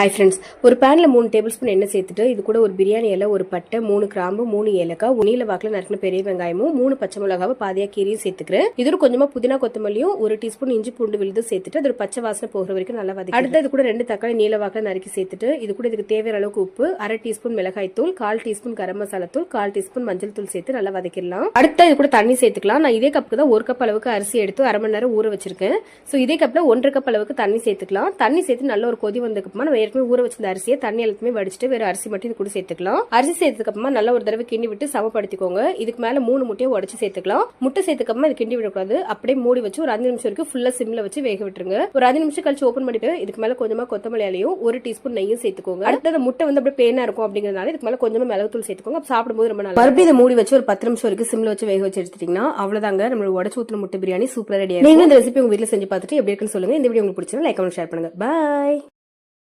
Hi friends, ஒரு பேனில் 3 table spoon எண்ணெய் சேர்த்துட்டு இது கூட ஒரு பிரியாணி இலை, ஒரு பட்டை, 3 கிராம்பு, 3 ஏலக்காய், நீல வாக்கில் நறுக்கின பெரிய வெங்காயமும் 3 பச்சை மிளகாவை பாதியா கீரையும் சேர்த்துக்கிறேன். இதோட கொஞ்சமா புதினா கொத்தமல்லியும் 1 டீஸ்பூன் இஞ்சி பூண்டு விழுது சேர்த்துட்டு அதோட பச்சை வாசனை போகிற வரைக்கும் நல்லா வதக்கி அடுத்து இது கூட 2 தக்காளி நீல வாக்கில் நறுக்கி சேர்த்துட்டு இது கூட இதுக்கு தேவையான அளவுக்கு உப்பு, 1/2 டீஸ்பூன் மிளகாய் தூள், 1/4 டீஸ்பூன் கரம் மசாலா தூள், 1/4 டீஸ்பூன் மஞ்சள் தூள் சேர்த்து நல்லா வதக்கிடலாம். அடுத்து இது கூட தண்ணி சேர்த்துக்கலாம். நான் இதே கப்புக்கு தான் 1 கப் அளவுக்கு அரிசி எடுத்து 1/2 மணி நேரம் ஊற வச்சிருக்கேன். ஸோ இதே கப்ல 1/2 கப் அளவுக்கு தண்ணி சேர்த்துக்கலாம். தண்ணி சேர்த்து நல்ல ஒரு கொதி வந்ததுக்கப்புறமா நம்ம ஏற்கனவே ஊற வச்சிருந்த தண்ணி எல்லாத்தையுமே வடிச்சிட்டு வேற அரிசி மட்டும் இது கூட சேர்த்துக்கலாம். அரிசி சேர்த்ததுக்கு அப்புறமா நல்ல ஒரு தடவை கிண்டி விட்டு சமப்படுத்திக்கோங்க. இதுக்கு மேல 3 முட்டையை உடைச்சு சேர்த்துக்கலாம். முட்டை சேர்த்துக்கு அப்புறமா இது கிண்டி விடக்கூடாது. அப்படியே மூடி வச்சு ஒரு 5 நிமிஷம் வரைக்கும் ஃபுல்லா சிம்ல வச்சு வேக விட்டுருங்க. ஒரு 5 நிமிஷம் கழிச்சு ஓபன் பண்ணிட்டு இதுக்கு மேல கொஞ்சமா கொத்தமல்லி இலையும் 1 டீஸ்பூன் நெய்யும் சேர்த்துக்கோங்க. அடுத்து அந்த முட்டை வந்து அப்படியே பேனா இருக்கும் அப்படிங்கறதுனால இதுக்கு மேல கொஞ்சமா மிளகுத்தூள் சேர்த்துக்கோங்க. சாப்பிடும்போது ரொம்ப நல்லா. மறுபடியும் இதை மூடி வச்சு ஒரு 10 நிமிஷம் வரைக்கும் சிம்ல வச்சு வேக வச்சு எடுத்துட்டீங்கன்னா அவ்வளவுதாங்க, நம்மளோட உடைச்சு ஊத்துன முட்டை பிரியாணி சூப்பரா ரெடி ஆகும். நீங்க இந்த ரெசிபி உங்க வீட்ல செஞ்சு பார்த்துட்டு எப்படி இருக்குன்னு சொல்லுங்க. இந்த வீடியோ உங்களுக்கு பிடிச்சா லைக் கமெண்ட் ஷேர் பண்ணுங்க. பை.